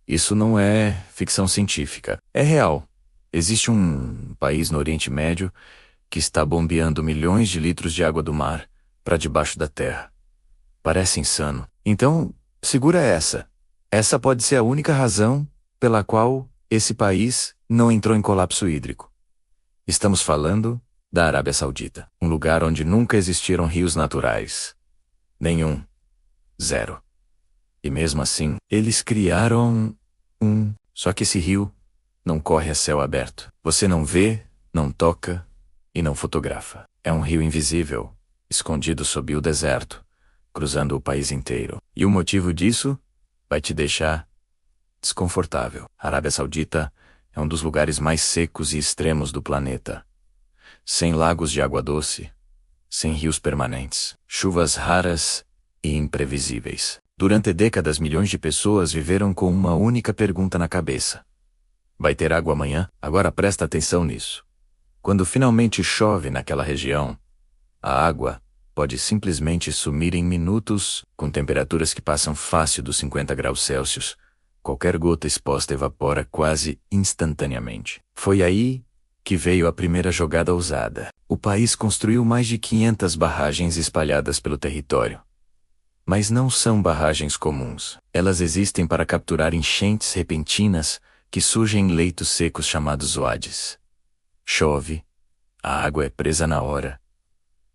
Isso não é ficção científica. É real. Existe um país no Oriente Médio que está bombeando milhões de litros de água do mar para debaixo da terra. Parece insano. Então, segura essa. Essa pode ser a única razão pela qual esse país não entrou em colapso hídrico. Estamos falando da Arábia Saudita, um lugar onde nunca existiram rios naturais. Nenhum. Zero. E mesmo assim, eles criaram um. Só que esse rio não corre a céu aberto. Você não vê, não toca e não fotografa. É um rio invisível, escondido sob o deserto, cruzando o país inteiro. E o motivo disso vai te deixar desconfortável. A Arábia Saudita é um dos lugares mais secos e extremos do planeta. Sem lagos de água doce, sem rios permanentes, chuvas raras e imprevisíveis. Durante décadas, milhões de pessoas viveram com uma única pergunta na cabeça. Vai ter água amanhã? Agora presta atenção nisso. Quando finalmente chove naquela região, a água pode simplesmente sumir em minutos, com temperaturas que passam fácil dos 50 graus Celsius. Qualquer gota exposta evapora quase instantaneamente. Foi aí que veio a primeira jogada ousada. O país construiu mais de 500 barragens espalhadas pelo território. Mas não são barragens comuns. Elas existem para capturar enchentes repentinas que surgem em leitos secos chamados wades. Chove, a água é presa na hora.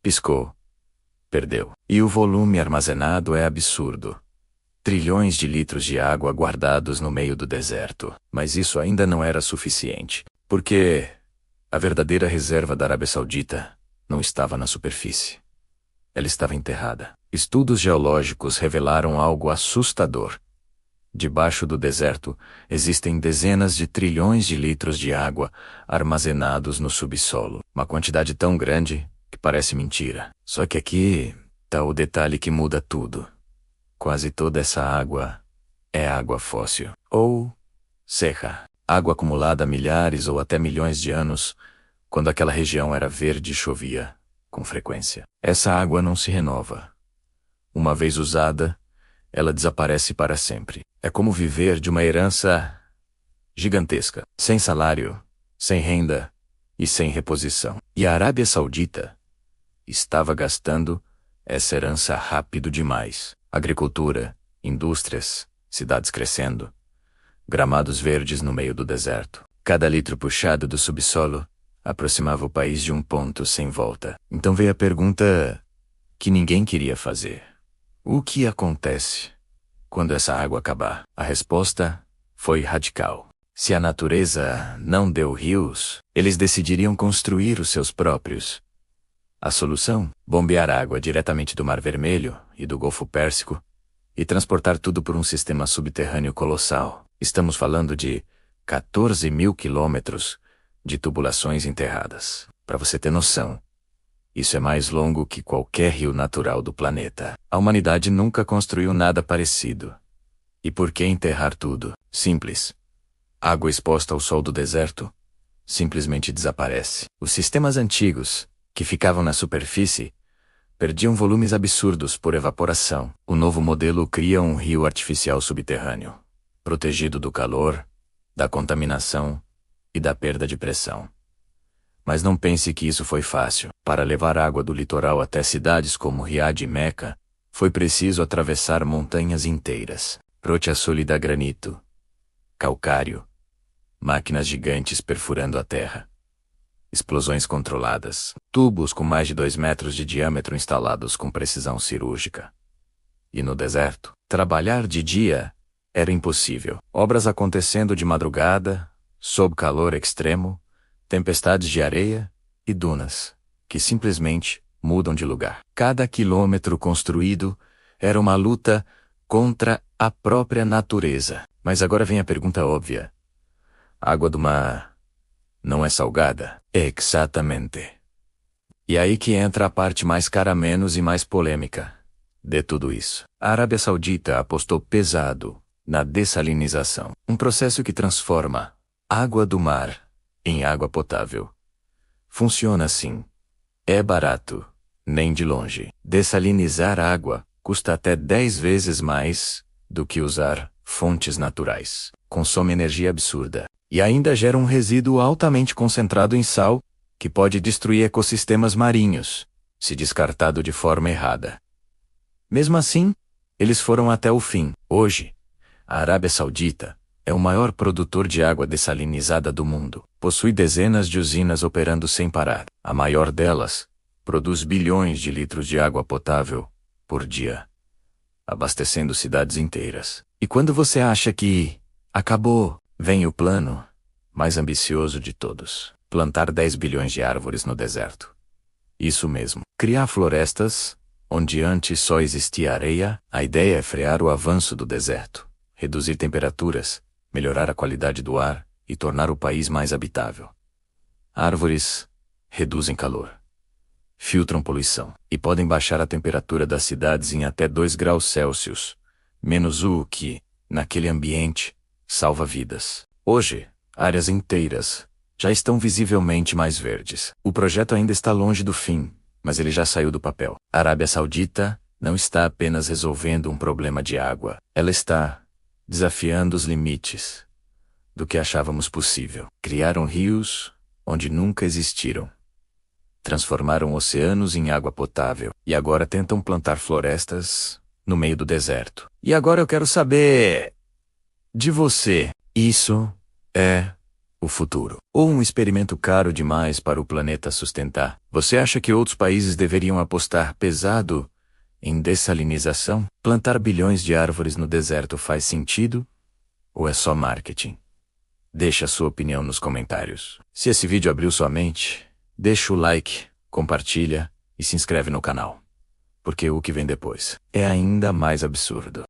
Piscou. Perdeu. E o volume armazenado é absurdo. Trilhões de litros de água guardados no meio do deserto. Mas isso ainda não era suficiente. Porque a verdadeira reserva da Arábia Saudita não estava na superfície. Ela estava enterrada. Estudos geológicos revelaram algo assustador. Debaixo do deserto existem dezenas de trilhões de litros de água armazenados no subsolo. Uma quantidade tão grande que parece mentira. Só que aqui está o detalhe que muda tudo. Quase toda essa água é água fóssil, ou seca. Água acumulada há milhares ou até milhões de anos, quando aquela região era verde e chovia com frequência. Essa água não se renova. Uma vez usada, ela desaparece para sempre. É como viver de uma herança gigantesca, sem salário, sem renda e sem reposição. E a Arábia Saudita estava gastando essa herança rápido demais. Agricultura, indústrias, cidades crescendo, gramados verdes no meio do deserto. Cada litro puxado do subsolo aproximava o país de um ponto sem volta. Então veio a pergunta que ninguém queria fazer. O que acontece quando essa água acabar? A resposta foi radical. Se a natureza não deu rios, eles decidiriam construir os seus próprios. A solução? Bombear água diretamente do Mar Vermelho e do Golfo Pérsico e transportar tudo por um sistema subterrâneo colossal. Estamos falando de 14 mil quilômetros de tubulações enterradas. Para você ter noção, isso é mais longo que qualquer rio natural do planeta. A humanidade nunca construiu nada parecido. E por que enterrar tudo? Simples. Água exposta ao sol do deserto simplesmente desaparece. Os sistemas antigos, que ficavam na superfície, perdiam volumes absurdos por evaporação. O novo modelo cria um rio artificial subterrâneo, protegido do calor, da contaminação e da perda de pressão. Mas não pense que isso foi fácil. Para levar água do litoral até cidades como Riad e Meca, foi preciso atravessar montanhas inteiras. Rocha sólida, granito, calcário, máquinas gigantes perfurando a terra, explosões controladas, tubos com mais de 2 metros de diâmetro instalados com precisão cirúrgica. E no deserto, trabalhar de dia era impossível. Obras acontecendo de madrugada, sob calor extremo, tempestades de areia e dunas, que simplesmente mudam de lugar. Cada quilômetro construído era uma luta contra a própria natureza. Mas agora vem a pergunta óbvia. A água do mar não é salgada? Exatamente. E aí que entra a parte mais cara menos e mais polêmica de tudo isso. A Arábia Saudita apostou pesado na dessalinização, um processo que transforma água do mar em água potável. Funciona assim. É barato, nem de longe. Dessalinizar água custa até 10 vezes mais do que usar fontes naturais. consome energia absurda e ainda gera um resíduo altamente concentrado em sal que pode destruir ecossistemas marinhos, se descartado de forma errada. Mesmo assim, eles foram até o fim. Hoje, a Arábia Saudita é o maior produtor de água dessalinizada do mundo. Possui dezenas de usinas operando sem parar. A maior delas produz bilhões de litros de água potável por dia, abastecendo cidades inteiras. E quando você acha que acabou, vem o plano mais ambicioso de todos: plantar 10 bilhões de árvores no deserto. Isso mesmo, criar florestas onde antes só existia areia. A ideia é frear o avanço do deserto, reduzir temperaturas, melhorar a qualidade do ar e tornar o país mais habitável. Árvores reduzem calor, filtram poluição e podem baixar a temperatura das cidades em até 2 graus Celsius, menos o que, naquele ambiente, salva vidas. Hoje, áreas inteiras já estão visivelmente mais verdes. O projeto ainda está longe do fim, mas ele já saiu do papel. A Arábia Saudita não está apenas resolvendo um problema de água, ela está desafiando os limites do que achávamos possível. Criaram rios onde nunca existiram, transformaram oceanos em água potável e agora tentam plantar florestas no meio do deserto. E agora eu quero saber de você: isso é o futuro ou um experimento caro demais para o planeta sustentar? Você acha que outros países deveriam apostar pesado em dessalinização? Plantar bilhões de árvores no deserto faz sentido? Ou é só marketing? Deixe a sua opinião nos comentários. Se esse vídeo abriu sua mente, deixa o like, compartilha e se inscreve no canal, porque o que vem depois é ainda mais absurdo.